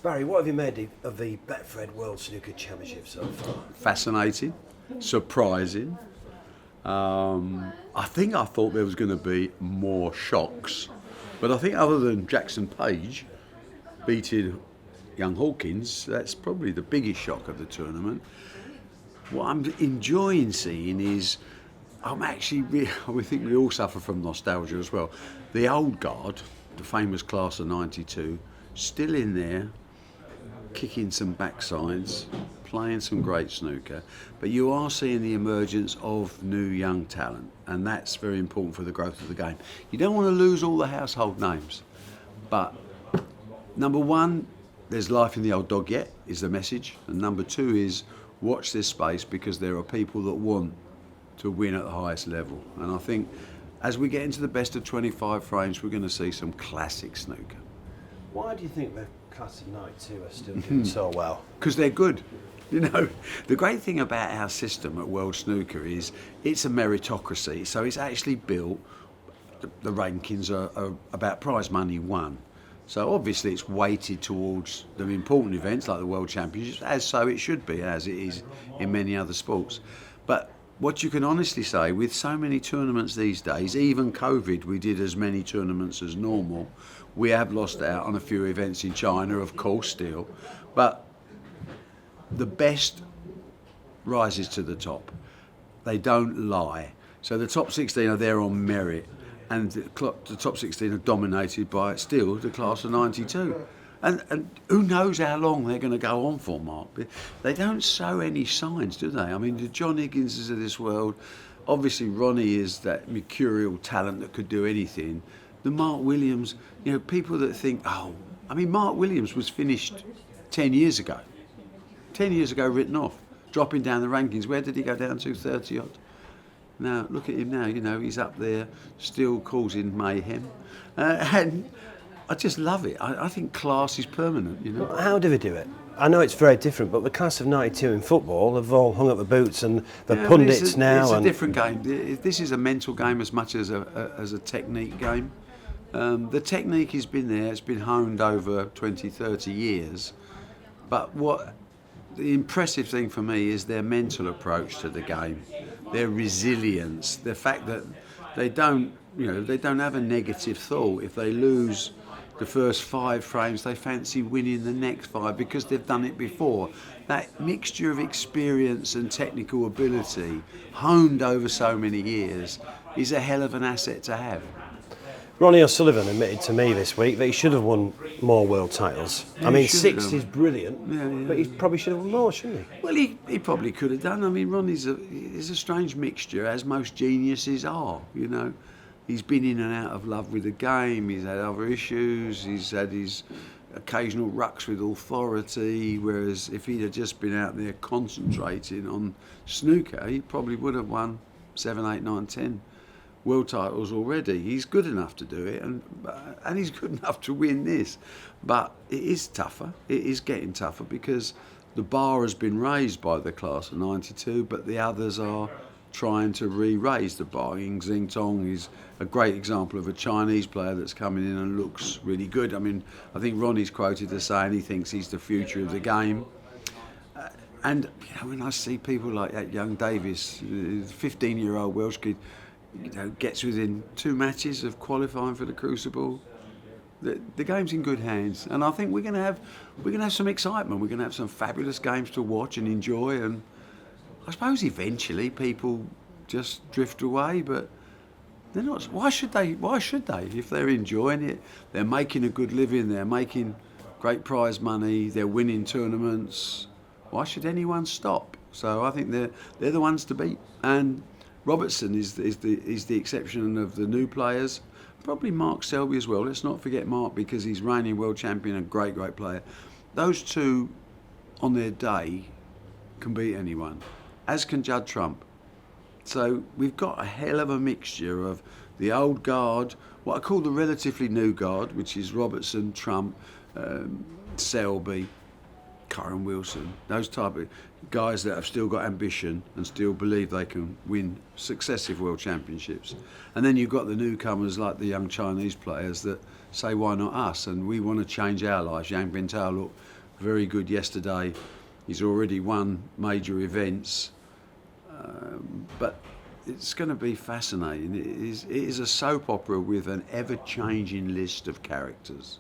Barry, what have you made of the Betfred World Snooker Championship so far? Fascinating, surprising. I thought there was going to be more shocks, but I think other than Jackson Page beating young Hawkins, that's probably the biggest shock of the tournament. What I'm enjoying seeing is, I think we all suffer from nostalgia as well. The old guard, the famous class of '92, still in there, kicking some backsides, playing some great snooker, but you are seeing the emergence of new young talent, and that's very important for the growth of the game. You don't want to lose all the household names, but number one, there's life in the old dog yet, is the message, and number two is watch this space, because there are people that want to win at the highest level, and I think as we get into the best of 25 frames, we're going to see some classic snooker. Why do you think the class of '92 are still doing so well? Because they're good. You know, the great thing about our system at World Snooker is it's a meritocracy. So it's actually built, the rankings are about prize money won. So obviously it's weighted towards the important events like the World Championships, as so it should be, as it is in many other sports. But what you can honestly say, with so many tournaments these days, even COVID, we did as many tournaments as normal. We have lost out on a few events in China, of course, still. But the best rises to the top. They don't lie. So the top 16 are there on merit, and the top 16 are dominated by still the class of '92. And who knows how long they're going to go on for, Mark. They don't show any signs, do they? I mean, the John Higginses of this world, obviously Ronnie is that mercurial talent that could do anything. The Mark Williams, you know, people that think, Mark Williams was finished 10 years ago. 10 years ago written off, dropping down the rankings. Where did he go down to? 30 odd. Now, look at him now, you know, he's up there, still causing mayhem. And I just love it. I think class is permanent, you know. Well, how do they do it? I know it's very different, but the class of '92 in football have all hung up the boots, and the pundits now. It's a different game. This is a mental game as much as a technique game. The technique has been there, it's been honed over 20, 30 years. But the impressive thing for me is their mental approach to the game, their resilience, the fact that they don't have a negative thought. If they lose the first 5 frames, they fancy winning the next 5 because they've done it before. That mixture of experience and technical ability, honed over so many years, is a hell of an asset to have. Ronnie O'Sullivan admitted to me this week that he should have won more world titles. Yeah, I mean, 6 is brilliant, yeah. but he probably should have won more, shouldn't he? Well, he probably could have done. I mean, Ronnie's is a strange mixture, as most geniuses are, you know. He's been in and out of love with the game, he's had other issues, he's had his occasional rucks with authority, whereas if he'd have just been out there concentrating on snooker, he probably would have won 7, 8, 9, 10 world titles already. He's good enough to do it, and he's good enough to win this. But it is tougher, it is getting tougher, because the bar has been raised by the class of '92, but the others are trying to re-raise the bar. Ying Xing Tong is a great example of a Chinese player that's coming in and looks really good. I mean, I think Ronnie's quoted as saying he thinks he's the future of the game. And you know, when I see people like that young Davis, 15-year-old Welsh kid, you know, gets within 2 matches of qualifying for the Crucible, the game's in good hands. And I think we're going to have some excitement. We're going to have some fabulous games to watch and enjoy. And I suppose eventually people just drift away, but they're not. Why should they? If they're enjoying it, they're making a good living, they're making great prize money, they're winning tournaments. Why should anyone stop? So I think they're the ones to beat. And Robertson is the exception of the new players. Probably Mark Selby as well. Let's not forget Mark, because he's reigning world champion, a great player. Those two on their day can beat anyone, as can Judd Trump. So we've got a hell of a mixture of the old guard, what I call the relatively new guard, which is Robertson, Trump, Selby, Kyron Wilson, those type of guys that have still got ambition and still believe they can win successive world championships. And then you've got the newcomers like the young Chinese players that say, why not us? And we want to change our lives. Yang Bintao looked very good yesterday. He's already won major events. But it's going to be fascinating. It is a soap opera with an ever-changing list of characters.